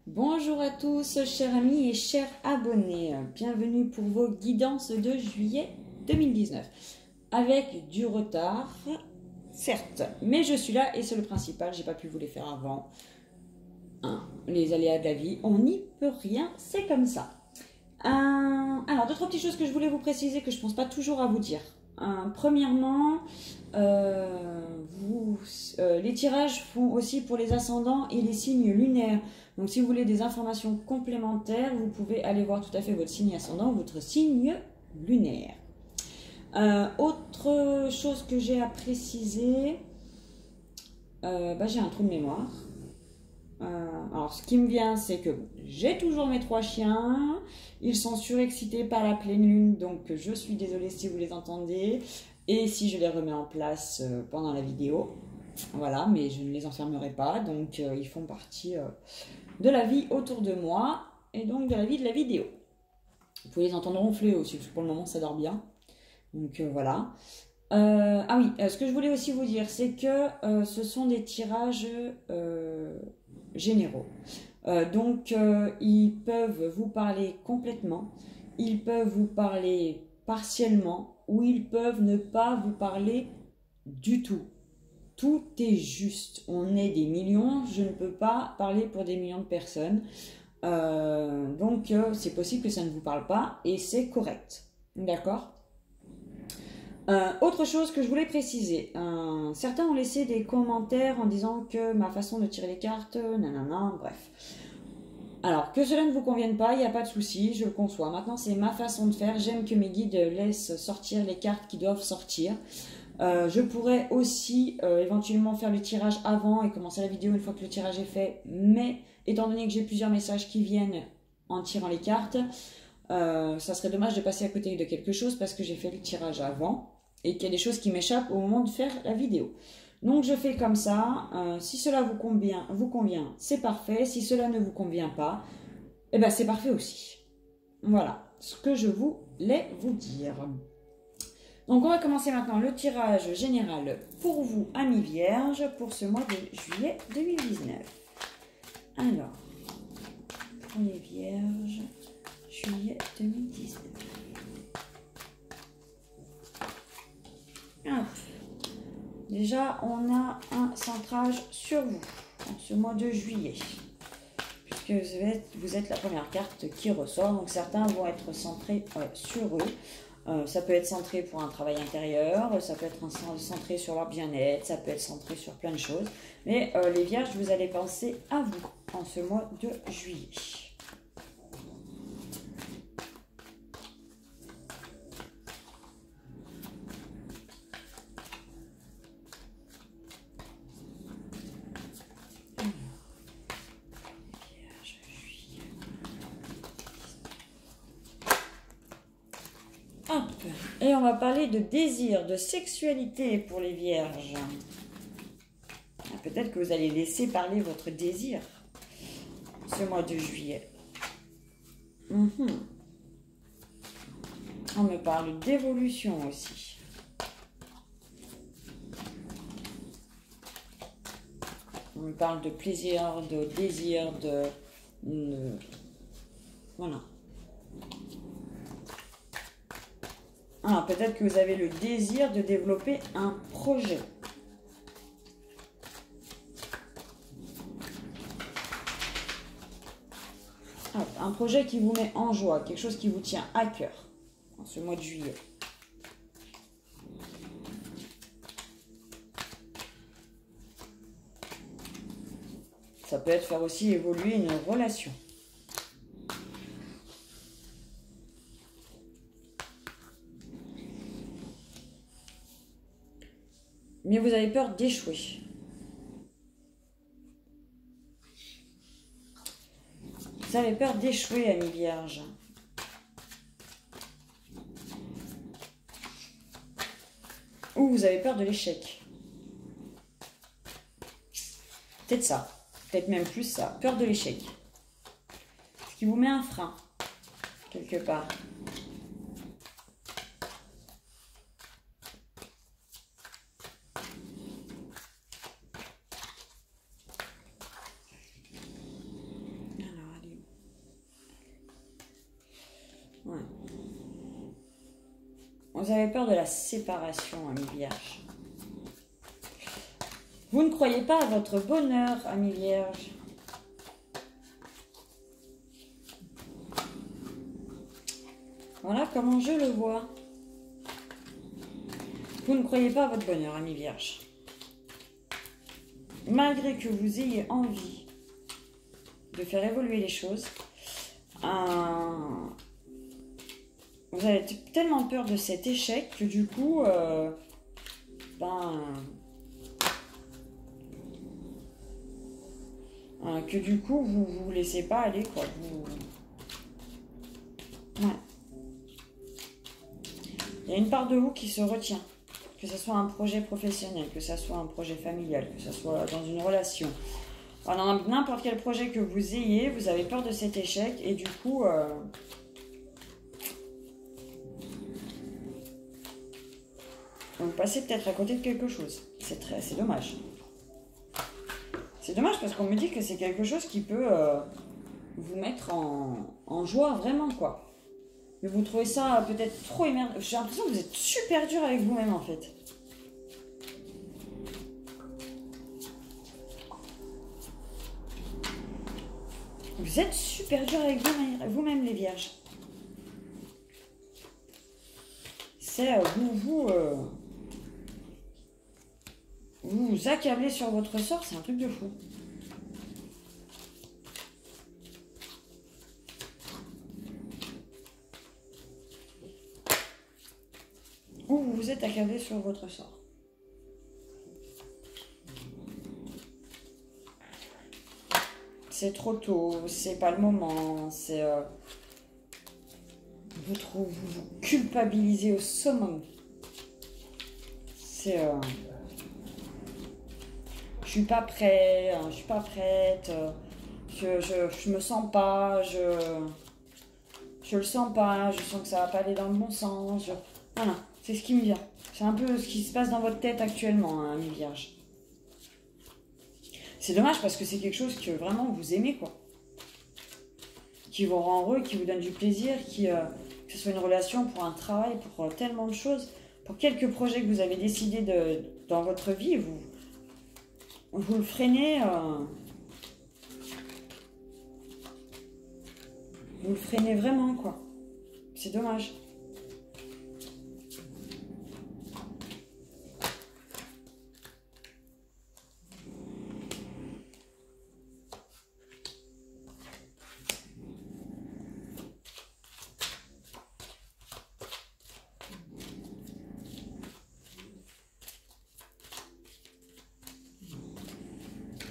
Bonjour à tous, chers amis et chers abonnés. Bienvenue pour vos guidances de juillet 2019. Avec du retard, certes, mais je suis là et c'est le principal. J'ai pas pu vous les faire avant. Les aléas de la vie, on n'y peut rien, c'est comme ça. Alors, deux, trois petites choses que je voulais vous préciser que je pense pas toujours à vous dire. Premièrement, les tirages font aussi pour les ascendants et les signes lunaires. Donc si vous voulez des informations complémentaires, vous pouvez aller voir tout à fait votre signe ascendant ou votre signe lunaire. Autre chose que j'ai à préciser, j'ai un trou de mémoire. Alors ce qui me vient, c'est que j'ai toujours mes 3 chiens, ils sont surexcités par la pleine lune, donc je suis désolée si vous les entendez et si je les remets en place pendant la vidéo. Voilà, mais je ne les enfermerai pas, donc ils font partie de la vie autour de moi et donc de la vie de la vidéo. Vous pouvez les entendre ronfler aussi, parce que pour le moment ça dort bien. Donc voilà. Ce que je voulais aussi vous dire, c'est que ce sont des tirages généraux. Ils peuvent vous parler complètement, ils peuvent vous parler partiellement, ou ils peuvent ne pas vous parler du tout. Tout est juste. On est des millions, je ne peux pas parler pour des millions de personnes. C'est possible que ça ne vous parle pas et c'est correct. D'accord ? Autre chose que je voulais préciser, certains ont laissé des commentaires en disant que ma façon de tirer les cartes, nanana, bref. Alors, que cela ne vous convienne pas, il n'y a pas de souci, je le conçois. Maintenant, c'est ma façon de faire, j'aime que mes guides laissent sortir les cartes qui doivent sortir. Je pourrais aussi éventuellement faire le tirage avant et commencer la vidéo une fois que le tirage est fait, mais étant donné que j'ai plusieurs messages qui viennent en tirant les cartes, ça serait dommage de passer à côté de quelque chose parce que j'ai fait le tirage avant et qu'il y a des choses qui m'échappent au moment de faire la vidéo. Donc je fais comme ça, si cela vous convient, c'est parfait, si cela ne vous convient pas, c'est parfait aussi. Voilà ce que je voulais vous dire. Donc on va commencer maintenant le tirage général pour vous, amis vierges, pour ce mois de juillet 2019. Alors, pour les vierges, juillet 2019. Déjà, on a un centrage sur vous en ce mois de juillet, puisque vous êtes la première carte qui ressort. Donc certains vont être centrés sur eux. Ça peut être centré pour un travail intérieur, ça peut être centré sur leur bien-être, ça peut être centré sur plein de choses. Mais les vierges, vous allez penser à vous en ce mois de juillet. Et on va parler de désir, de sexualité pour les vierges. Peut-être que vous allez laisser parler votre désir ce mois de juillet. On me parle d'évolution aussi. On me parle de plaisir, de désir, voilà. Alors, peut-être que vous avez le désir de développer un projet. Un projet qui vous met en joie, quelque chose qui vous tient à cœur en ce mois de juillet. Ça peut être faire aussi évoluer une relation. Mais vous avez peur d'échouer. Vous avez peur d'échouer, amis vierges. Ou vous avez peur de l'échec. Peut-être ça. Peut-être même plus ça. Peur de l'échec. Ce qui vous met un frein, quelque part. Alors, Ouais. Vous avez peur de la séparation, ami Vierge. Vous ne croyez pas à votre bonheur, ami Vierge. Voilà comment je le vois. Vous ne croyez pas à votre bonheur, ami Vierge. Malgré que vous ayez envie de faire évoluer les choses, vous avez tellement peur de cet échec que du coup, vous vous laissez pas aller, quoi. Ouais. Il y a une part de vous qui se retient, que ce soit un projet professionnel, que ce soit un projet familial, que ce soit dans une relation. Dans n'importe quel projet que vous ayez, vous avez peur de cet échec et du coup, vous passez peut-être à côté de quelque chose. C'est dommage. C'est dommage parce qu'on me dit que c'est quelque chose qui peut vous mettre en joie vraiment, quoi. Mais vous trouvez ça peut-être trop émerveillant. J'ai l'impression que vous êtes super dur avec vous-même, en fait. Vous êtes super dur avec vous-même, les vierges. C'est vous vous accablez sur votre sort, c'est un truc de fou. Ou vous vous êtes accablé sur votre sort. C'est trop tôt, c'est pas le moment, c'est... vous culpabilisez au summum. C'est... je suis pas prêt, je suis pas prête, je me sens pas, je le sens pas, je sens que ça va pas aller dans le bon sens. Voilà, c'est ce qui me vient. C'est un peu ce qui se passe dans votre tête actuellement, hein, mes vierges. C'est dommage parce que c'est quelque chose que vraiment vous aimez, quoi. Qui vous rend heureux, qui vous donne du plaisir, que ce soit une relation, pour un travail, pour tellement de choses, pour quelques projets que vous avez décidé dans votre vie, vous le freinez. Vous le freinez vraiment, quoi. C'est dommage.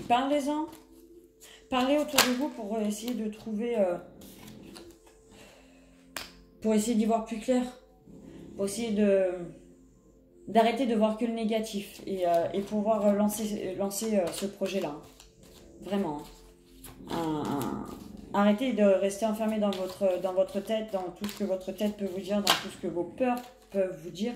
Parlez-en. Parlez autour de vous pour essayer de trouver... pour essayer d'y voir plus clair. Pour essayer d'arrêter de voir que le négatif. Et pouvoir lancer ce projet-là. Vraiment. Arrêtez de rester enfermé dans votre tête, dans tout ce que votre tête peut vous dire, dans tout ce que vos peurs peuvent vous dire.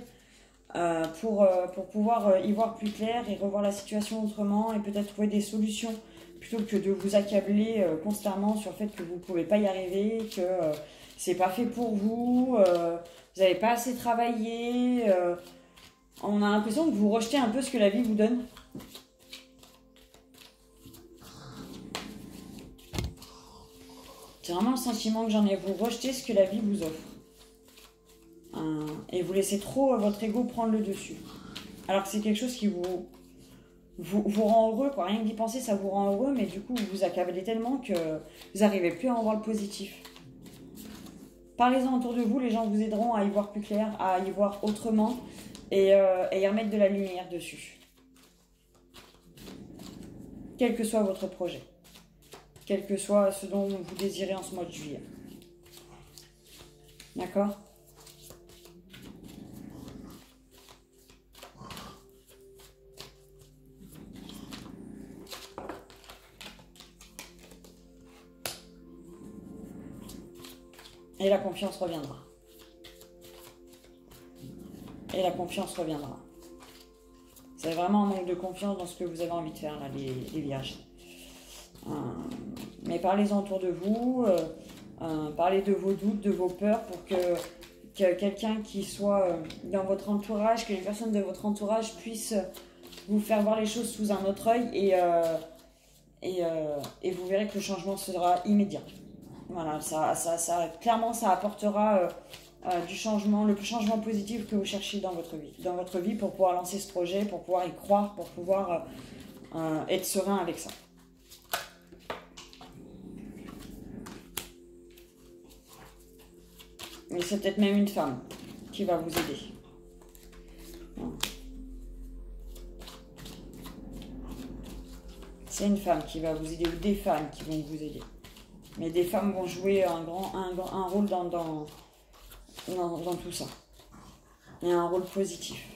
Pour pouvoir y voir plus clair et revoir la situation autrement et peut-être trouver des solutions plutôt que de vous accabler constamment sur le fait que vous ne pouvez pas y arriver, que c'est pas fait pour vous, vous n'avez pas assez travaillé. On a l'impression que vous rejetez un peu ce que la vie vous donne. C'est vraiment le sentiment que j'en ai. Vous rejetez ce que la vie vous offre. Et vous laissez trop votre ego prendre le dessus. Alors que c'est quelque chose qui vous rend heureux, quoi. Rien que d'y penser, ça vous rend heureux, mais du coup, vous vous accablez tellement que vous n'arrivez plus à en voir le positif. Parlez-en autour de vous, les gens vous aideront à y voir plus clair, à y voir autrement et y remettre de la lumière dessus. Quel que soit votre projet. Quel que soit ce dont vous désirez en ce mois de juillet. D'accord ? Et la confiance reviendra. Et la confiance reviendra. Vous avez vraiment un manque de confiance dans ce que vous avez envie de faire, là, les vierges. Mais parlez-en autour de vous. parler de vos doutes, de vos peurs pour que quelqu'un qui soit dans votre entourage, que les personnes de votre entourage puissent vous faire voir les choses sous un autre œil et vous verrez que le changement sera immédiat. Voilà, clairement, ça apportera du changement, le changement positif que vous cherchez dans votre vie pour pouvoir lancer ce projet, pour pouvoir y croire, pour pouvoir être serein avec ça. Et c'est peut-être même une femme qui va vous aider. C'est une femme qui va vous aider ou des femmes qui vont vous aider. Mais des femmes vont jouer un rôle dans tout ça. Et un rôle positif.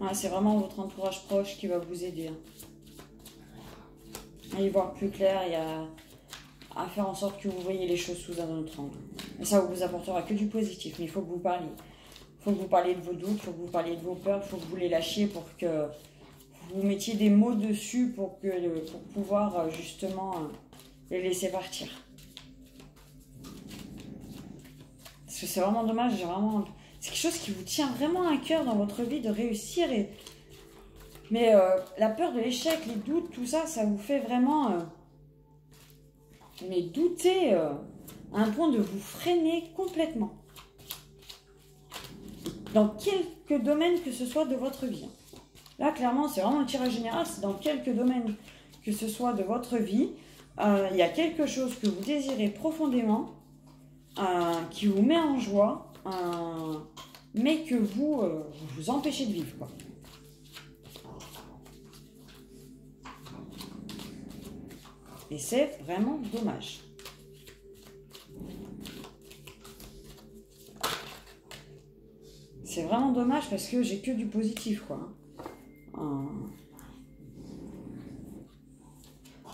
Ouais, c'est vraiment votre entourage proche qui va vous aider. À y voir plus clair et à faire en sorte que vous voyez les choses sous un autre angle. Et ça vous apportera que du positif, mais il faut que vous parliez. Il faut que vous parliez de vos doutes, il faut que vous parliez de vos peurs, il faut que vous les lâchiez pour que vous mettiez des mots dessus pour pouvoir justement les laisser partir. Parce que c'est vraiment dommage, c'est quelque chose qui vous tient vraiment à cœur dans votre vie de réussir. Mais la peur de l'échec, les doutes, tout ça, ça vous fait vraiment mais douter à un point de vous freiner complètement. Dans quelques domaines que ce soit de votre vie. Là, clairement, c'est vraiment un tirage général, c'est dans quelques domaines que ce soit de votre vie. Il y a quelque chose que vous désirez profondément, qui vous met en joie, mais que vous empêchez de vivre, quoi. Et c'est vraiment dommage. C'est vraiment dommage parce que j'ai que du positif, quoi.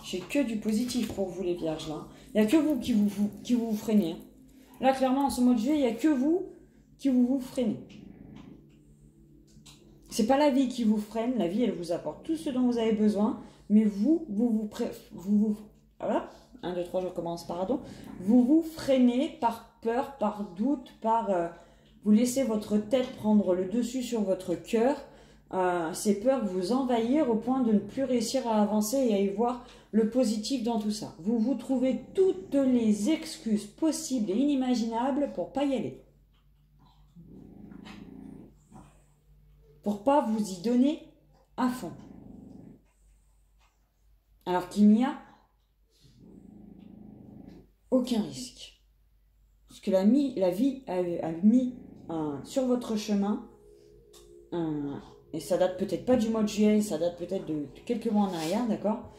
J'ai que du positif pour vous, les vierges, là. Il n'y a que vous qui vous freinez. Là, clairement, en ce mois de juillet, il n'y a que vous qui vous freinez. C'est pas la vie qui vous freine. La vie, elle vous apporte tout ce dont vous avez besoin. Mais voilà, 1, 2, 3, je commence, pardon. Vous freinez par peur, par doute, vous laissez votre tête prendre le dessus sur votre cœur. Ces peurs vous envahir au point de ne plus réussir à avancer et à y voir le positif dans tout ça. Vous vous trouvez toutes les excuses possibles et inimaginables pour pas y aller. Pour pas vous y donner à fond. Alors qu'il n'y a aucun risque. Parce que la vie a mis sur votre chemin, et ça date peut-être pas du mois de juillet, ça date peut-être de quelques mois en arrière, d'accord?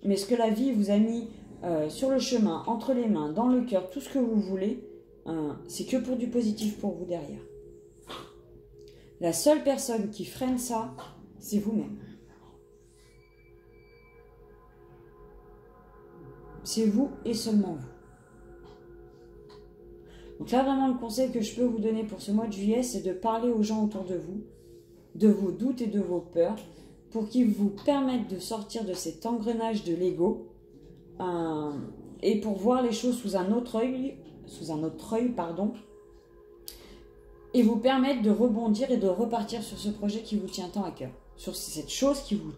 Mais ce que la vie vous a mis sur le chemin, entre les mains, dans le cœur, tout ce que vous voulez, c'est que pour du positif pour vous derrière. La seule personne qui freine ça, c'est vous-même. C'est vous et seulement vous. Donc là, vraiment, le conseil que je peux vous donner pour ce mois de juillet, c'est de parler aux gens autour de vous, de vos doutes et de vos peurs, pour qu'ils vous permettent de sortir de cet engrenage de l'ego, et pour voir les choses sous un autre œil, et vous permettre de rebondir et de repartir sur ce projet qui vous tient tant à cœur, sur cette chose qui vous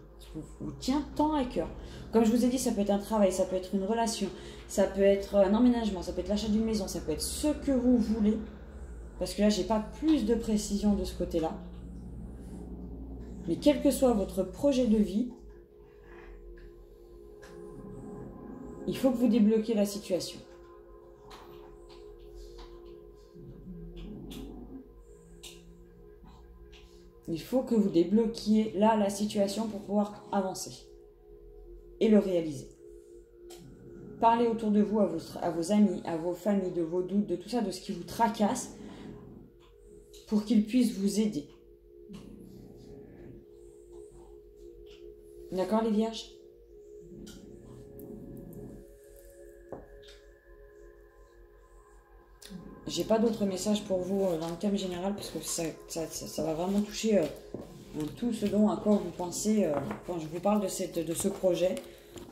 tient tant à cœur. Comme je vous ai dit, ça peut être un travail, ça peut être une relation, ça peut être un emménagement, ça peut être l'achat d'une maison, ça peut être ce que vous voulez, parce que là, j'ai pas plus de précision de ce côté-là. Mais quel que soit votre projet de vie, Il faut que vous débloquiez la situation. Il faut que vous débloquiez là la situation pour pouvoir avancer et le réaliser. Parlez autour de vous, à vos amis, à vos familles, de vos doutes, de tout ça, de ce qui vous tracasse, pour qu'ils puissent vous aider. D'accord les vierges? J'ai pas d'autres messages pour vous dans le thème général, parce que ça va vraiment toucher tout ce dont à quoi vous pensez quand je vous parle de ce projet.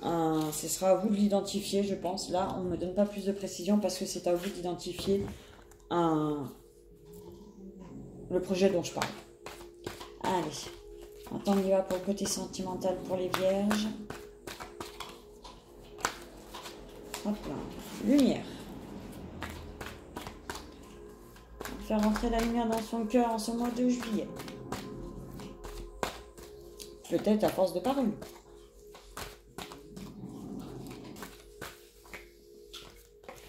Ce sera à vous de l'identifier, je pense. Là, on ne me donne pas plus de précision parce que c'est à vous d'identifier le projet dont je parle. Allez, maintenant on y va pour le côté sentimental pour les vierges. Hop là, lumière. Faire rentrer la lumière dans son cœur en ce mois de juillet. Peut-être à force de parole.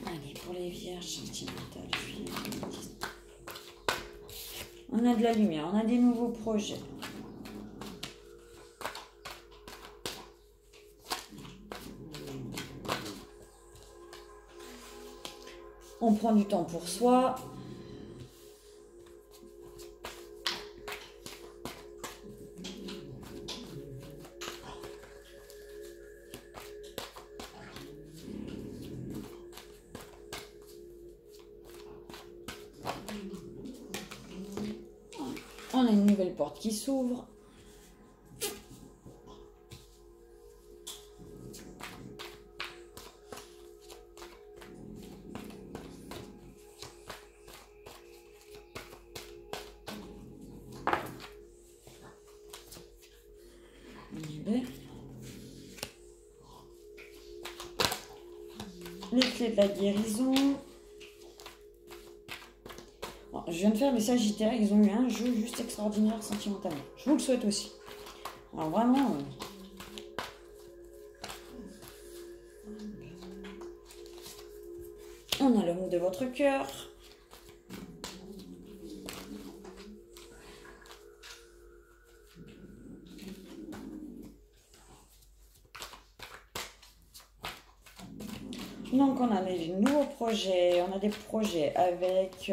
Allez, pour les vierges sentimentales, on a de la lumière, on a des nouveaux projets. On prend du temps pour soi. On a une nouvelle porte qui s'ouvre. Les clés de la guérison. Bon, je viens de faire les Sagittaires, ils ont eu un jeu juste extraordinaire sentimentalement. Je vous le souhaite aussi. Alors vraiment... on a l'homme de votre cœur. Donc on a des nouveaux projets, on a des projets avec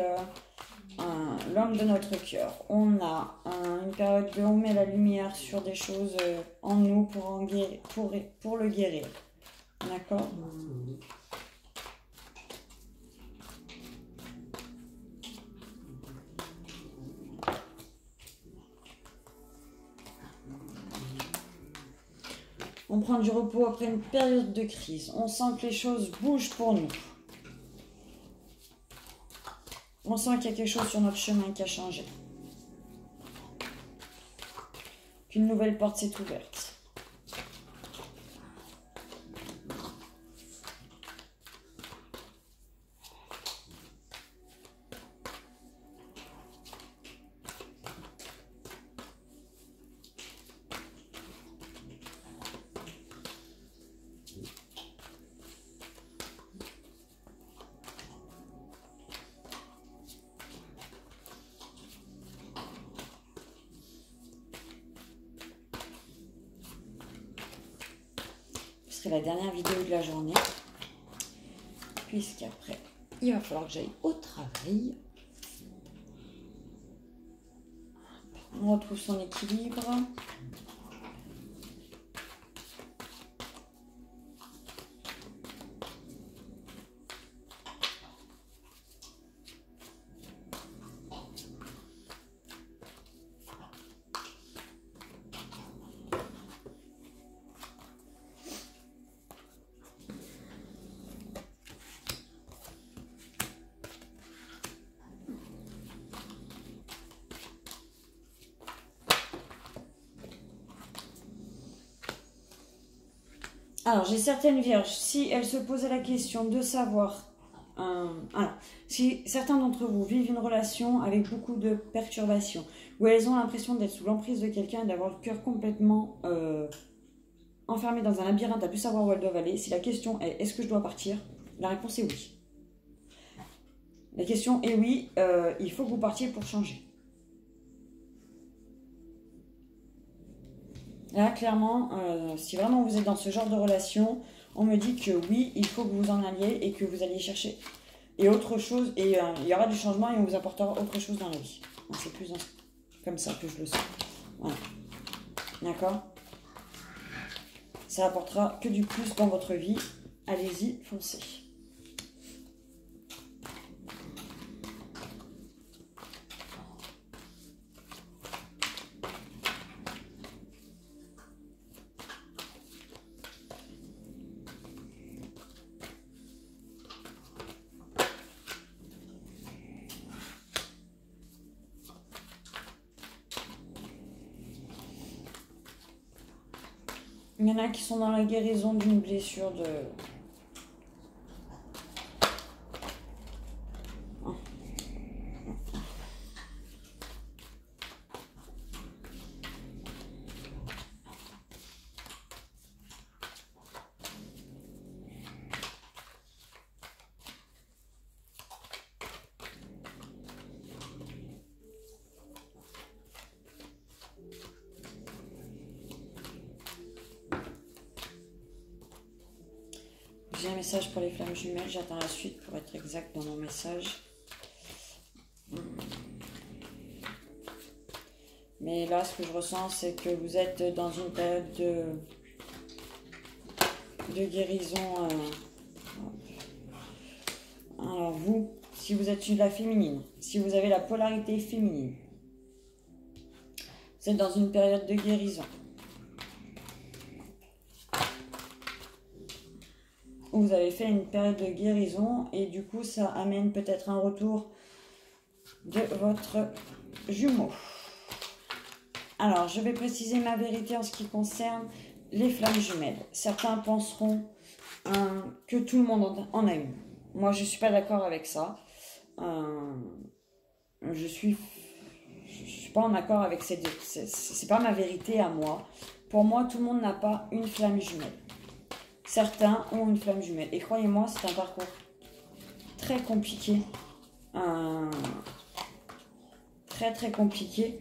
l'homme de notre cœur. On a une période où on met la lumière sur des choses en nous pour le guérir. D'accord ? On prend du repos après une période de crise. On sent que les choses bougent pour nous. On sent qu'il y a quelque chose sur notre chemin qui a changé. Qu'une nouvelle porte s'est ouverte. La dernière vidéo de la journée, puisqu'après il va falloir que j'aille au travail. On retrouve son équilibre. Alors, j'ai certaines vierges, si elles se posaient la question de savoir... si certains d'entre vous vivent une relation avec beaucoup de perturbations, où elles ont l'impression d'être sous l'emprise de quelqu'un et d'avoir le cœur complètement enfermées dans un labyrinthe à plus savoir où elles doivent aller. Si la question est est-ce que je dois partir, la réponse est oui. La question est oui, il faut que vous partiez pour changer. Là, clairement, si vraiment vous êtes dans ce genre de relation, on me dit que oui, il faut que vous en alliez et que vous alliez chercher et autre chose, et il y aura du changement et on vous apportera autre chose dans la vie. C'est plus comme ça que je le sens. Voilà. D'accord? Ça apportera que du plus dans votre vie. Allez-y, foncez. Il y en a qui sont dans la guérison d'une blessure de... J'ai un message pour les flammes jumelles, j'attends la suite pour être exact dans mon message. Mais là, ce que je ressens, c'est que vous êtes dans une période de guérison. Alors vous, si vous êtes de la féminine, si vous avez la polarité féminine, vous êtes dans une période de guérison. Vous avez fait une période de guérison et du coup ça amène peut-être un retour de votre jumeau. Alors je vais préciser ma vérité en ce qui concerne les flammes jumelles. Certains penseront que tout le monde en a une. Moi je ne suis pas d'accord avec ça. Je suis pas en accord avec ces deux. C'est pas ma vérité à moi. Pour moi tout le monde n'a pas une flamme jumelle. Certains ont une flamme jumelle. Et croyez-moi, c'est un parcours très compliqué. Très très compliqué.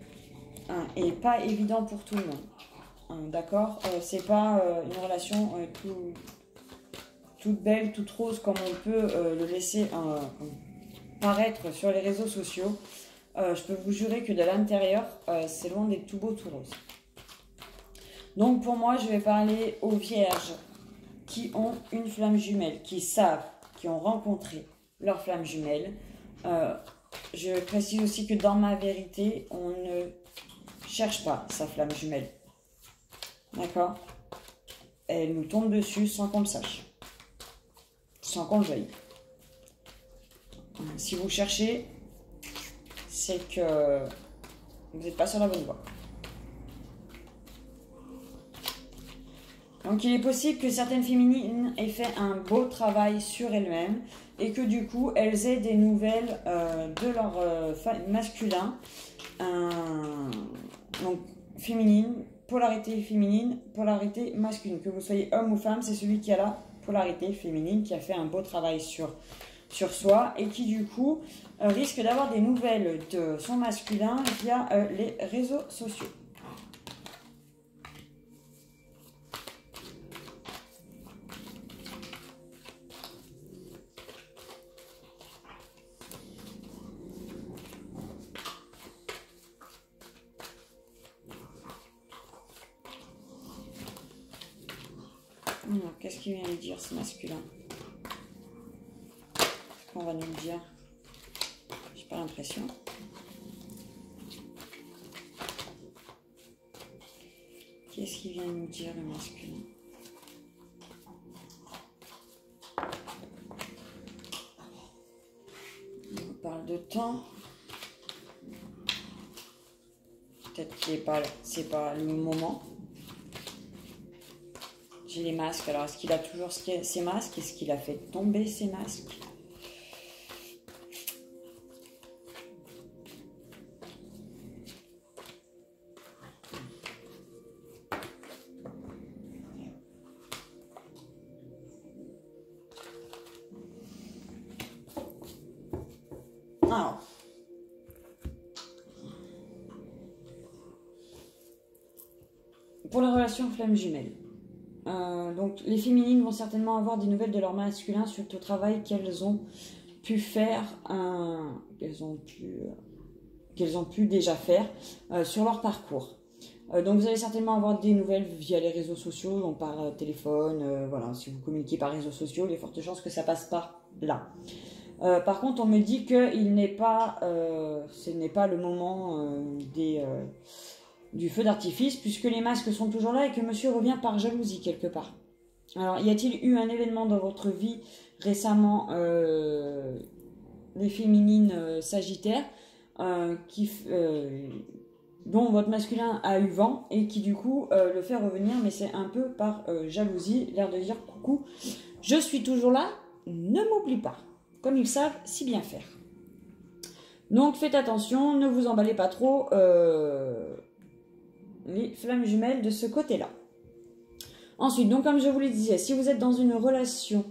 Et pas évident pour tout le monde. D'accord? C'est pas une relation toute belle, toute rose comme on peut le laisser paraître sur les réseaux sociaux. Je peux vous jurer que de l'intérieur, c'est loin d'être tout beau, tout rose. Donc pour moi, je vais parler aux vierges qui ont une flamme jumelle, qui savent, qui ont rencontré leur flamme jumelle. Je précise aussi que dans ma vérité, on ne cherche pas sa flamme jumelle. D'accord? Elle nous tombe dessus sans qu'on le sache. Sans qu'on le veuille. Si vous cherchez, c'est que vous n'êtes pas sur la bonne voie. Donc il est possible que certaines féminines aient fait un beau travail sur elles-mêmes et que du coup elles aient des nouvelles de leur masculin. Donc féminine, polarité masculine. Que vous soyez homme ou femme, c'est celui qui a la polarité féminine, qui a fait un beau travail sur soi et qui du coup risque d'avoir des nouvelles de son masculin via les réseaux sociaux. Qu'est-ce qu'il vient de dire ce masculin? Qu'est-ce qu'on va nous le dire? J'ai pas l'impression. Qu'est-ce qu'il vient de nous dire le masculin? On parle de temps. Peut-être que c'est pas le moment. J'ai les masques. Alors, est-ce qu'il a toujours ses masques? Est-ce qu'il a fait tomber ses masques? Alors. Pour la relation flamme jumelle. Donc les féminines vont certainement avoir des nouvelles de leur masculin suite au travail qu'elles ont pu faire, qu'elles ont pu déjà faire sur leur parcours. Donc vous allez certainement avoir des nouvelles via les réseaux sociaux, donc par téléphone, voilà, si vous communiquez par réseaux sociaux, il y a fortes chances que ça passe par là. Par contre, on me dit que ce n'est pas le moment du feu d'artifice, puisque les masques sont toujours là et que monsieur revient par jalousie quelque part. Alors, y a-t-il eu un événement dans votre vie récemment, les féminines sagittaires, dont votre masculin a eu vent et qui du coup le fait revenir, mais c'est un peu par jalousie, l'air de dire coucou, je suis toujours là, ne m'oublie pas, comme ils savent si bien faire. Donc faites attention, ne vous emballez pas trop les flammes jumelles de ce côté-là. Ensuite, donc comme je vous le disais, si vous êtes dans une relation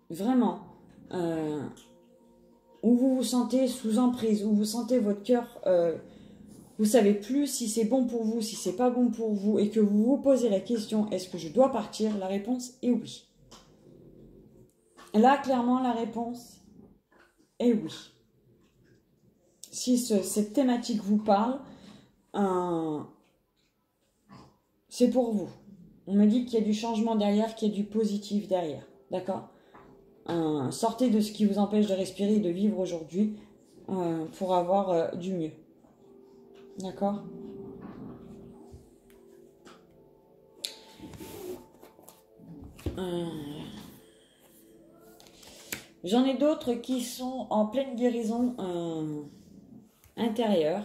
vraiment où vous vous sentez sous emprise, où vous sentez votre cœur, vous savez plus si c'est bon pour vous, si c'est pas bon pour vous, et que vous vous posez la question, est-ce que je dois partir? La réponse est oui. Là, clairement, la réponse est oui. Si cette thématique vous parle, c'est pour vous. On me dit qu'il y a du changement derrière, qu'il y a du positif derrière. D'accord? Sortez de ce qui vous empêche de respirer et de vivre aujourd'hui pour avoir du mieux. D'accord? J'en ai d'autres qui sont en pleine guérison intérieure,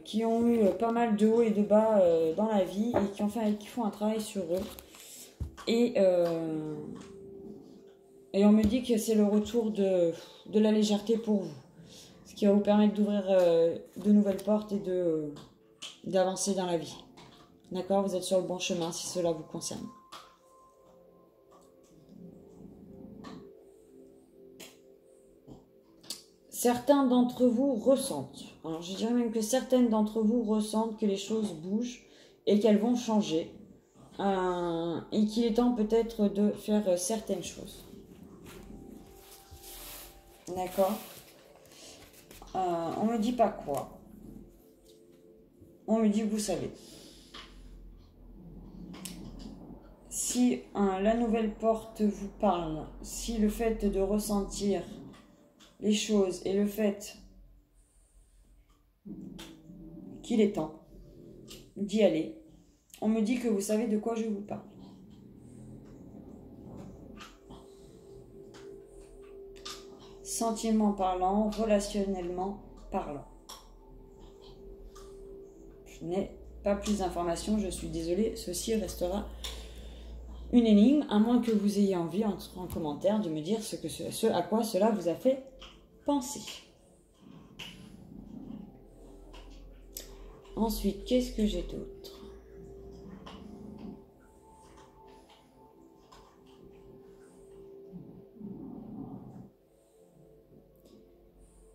qui ont eu pas mal de hauts et de bas dans la vie et qui font un travail sur eux. Et on me dit que c'est le retour de la légèreté pour vous. Ce qui va vous permettre d'ouvrir de nouvelles portes et d'avancer dans la vie. D'accord? Vous êtes sur le bon chemin si cela vous concerne. Certains d'entre vous ressentent, alors je dirais même que certaines d'entre vous ressentent que les choses bougent et qu'elles vont changer. Et qu'il est temps peut-être de faire certaines choses. D'accord? On me dit pas quoi. On me dit vous savez. Si la nouvelle porte vous parle, si le fait de ressentir les choses et le fait qu'il est temps d'y aller, on me dit que vous savez de quoi je vous parle. Sentiments parlant, relationnellement parlant. Je n'ai pas plus d'informations, je suis désolée, ceci restera une énigme, à moins que vous ayez envie en commentaire de me dire ce à quoi cela vous a fait penser. Ensuite, qu'est-ce que j'ai d'autre?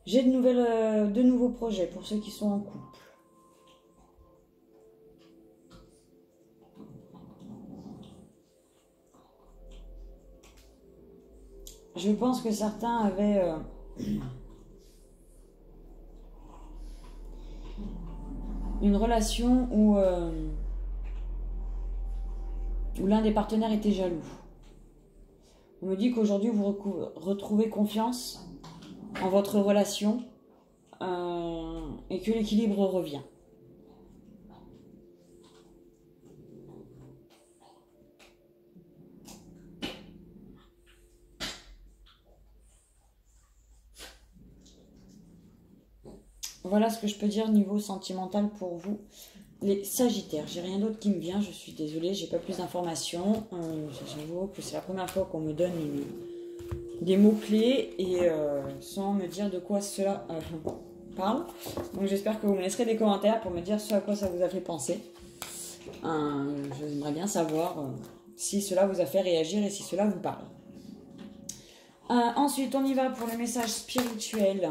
J'ai de nouveaux projets pour ceux qui sont en couple. Je pense que certains avaient une relation où l'un des partenaires était jaloux. On me dit qu'aujourd'hui vous retrouvez confiance en votre relation et que l'équilibre revient. Voilà ce que je peux dire niveau sentimental pour vous, les Sagittaires. J'ai rien d'autre qui me vient, je suis désolée, j'ai pas plus d'informations. J'avoue que c'est la première fois qu'on me donne des mots-clés et sans me dire de quoi cela parle. Donc j'espère que vous me laisserez des commentaires pour me dire ce à quoi ça vous a fait penser. J'aimerais bien savoir si cela vous a fait réagir et si cela vous parle. Ensuite, on y va pour le message spirituel.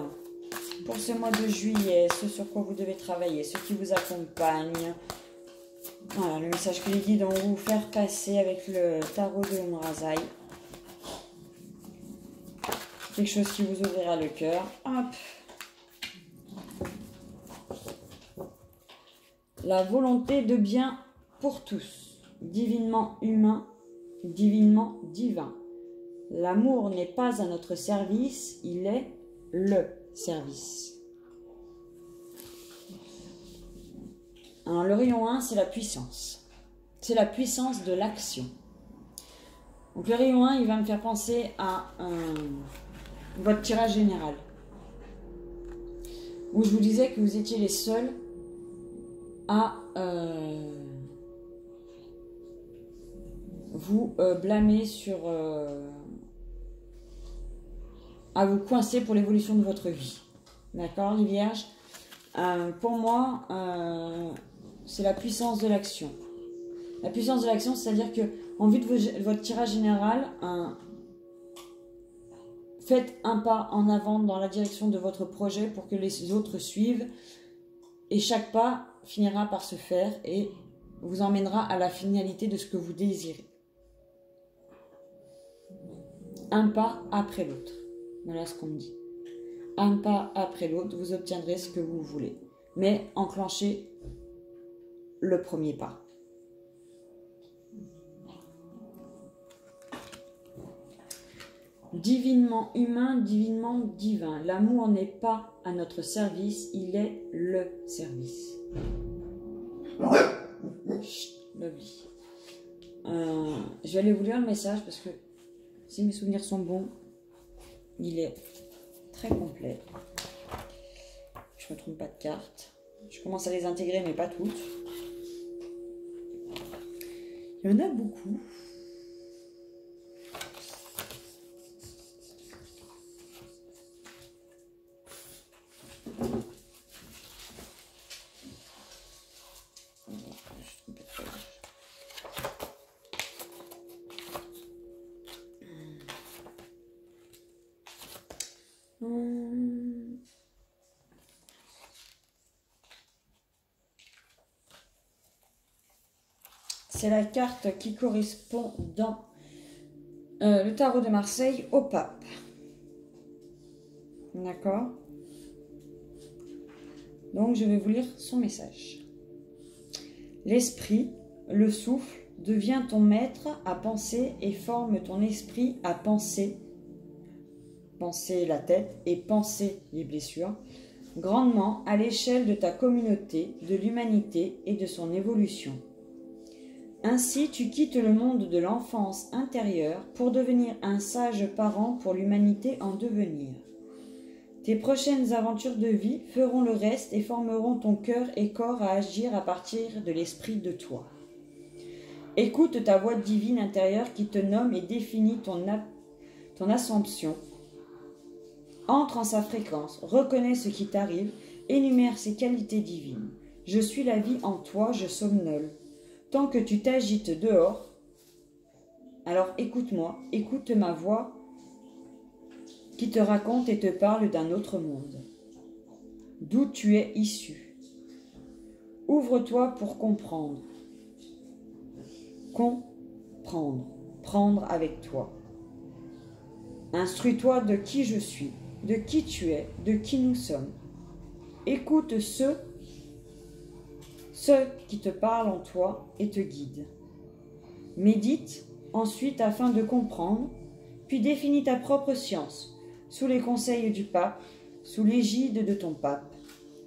Pour ce mois de juillet, ce sur quoi vous devez travailler, ce qui vous accompagne. Voilà, le message que les guides vont vous faire passer avec le tarot de l'Omrazai. Quelque chose qui vous ouvrira le cœur. Hop. La volonté de bien pour tous. Divinement humain, divinement divin. L'amour n'est pas à notre service, il est le service. Alors, le rayon 1, c'est la puissance. C'est la puissance de l'action. Donc le rayon 1, il va me faire penser à votre tirage général. Où je vous disais que vous étiez les seuls à vous blâmer sur... à vous coincer pour l'évolution de votre vie. D'accord, les vierges? Pour moi, c'est la puissance de l'action. La puissance de l'action, c'est-à-dire que en vue de votre tirage général, faites un pas en avant dans la direction de votre projet pour que les autres suivent. Et chaque pas finira par se faire et vous emmènera à la finalité de ce que vous désirez. Un pas après l'autre. Voilà ce qu'on me dit. Un pas après l'autre, vous obtiendrez ce que vous voulez. Mais enclenchez le premier pas. Divinement humain, divinement divin. L'amour n'est pas à notre service, il est le service. Chut, lovely. Je vais aller vous lire le message parce que si mes souvenirs sont bons, il est très complet. Je ne me trompe pas de cartes. Je commence à les intégrer, mais pas toutes. Il y en a beaucoup. C'est la carte qui correspond dans le tarot de Marseille au pape. D'accord? Donc, je vais vous lire son message. L'esprit, le souffle, devient ton maître à penser et forme ton esprit à penser. Penser la tête et penser les blessures. Grandement à l'échelle de ta communauté, de l'humanité et de son évolution. Ainsi, tu quittes le monde de l'enfance intérieure pour devenir un sage parent pour l'humanité en devenir. Tes prochaines aventures de vie feront le reste et formeront ton cœur et corps à agir à partir de l'esprit de toi. Écoute ta voix divine intérieure qui te nomme et définit ton assomption. Entre en sa fréquence, reconnais ce qui t'arrive, énumère ses qualités divines. Je suis la vie en toi, je somnole. Tant que tu t'agites dehors, alors écoute-moi, écoute ma voix qui te raconte et te parle d'un autre monde. D'où tu es issu. Ouvre-toi pour comprendre. Comprendre. Prendre avec toi. Instruis-toi de qui je suis, de qui tu es, de qui nous sommes. Écoute ceux qui te parlent en toi et te guident. Médite ensuite afin de comprendre, puis définis ta propre science, sous les conseils du pape, sous l'égide de ton pape.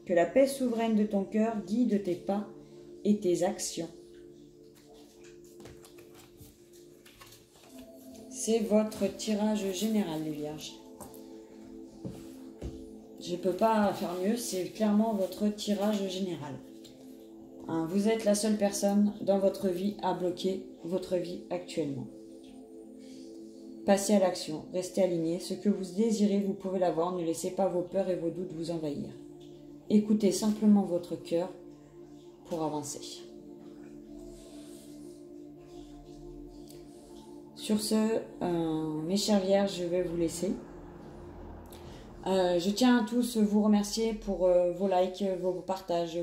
Que la paix souveraine de ton cœur guide tes pas et tes actions. C'est votre tirage général, les vierges. Je ne peux pas faire mieux, c'est clairement votre tirage général. Vous êtes la seule personne dans votre vie à bloquer votre vie actuellement. Passez à l'action, restez aligné. Ce que vous désirez, vous pouvez l'avoir. Ne laissez pas vos peurs et vos doutes vous envahir. Écoutez simplement votre cœur pour avancer. Sur ce, mes chères vierges, je vais vous laisser. Je tiens à tous vous remercier pour vos likes, vos partages,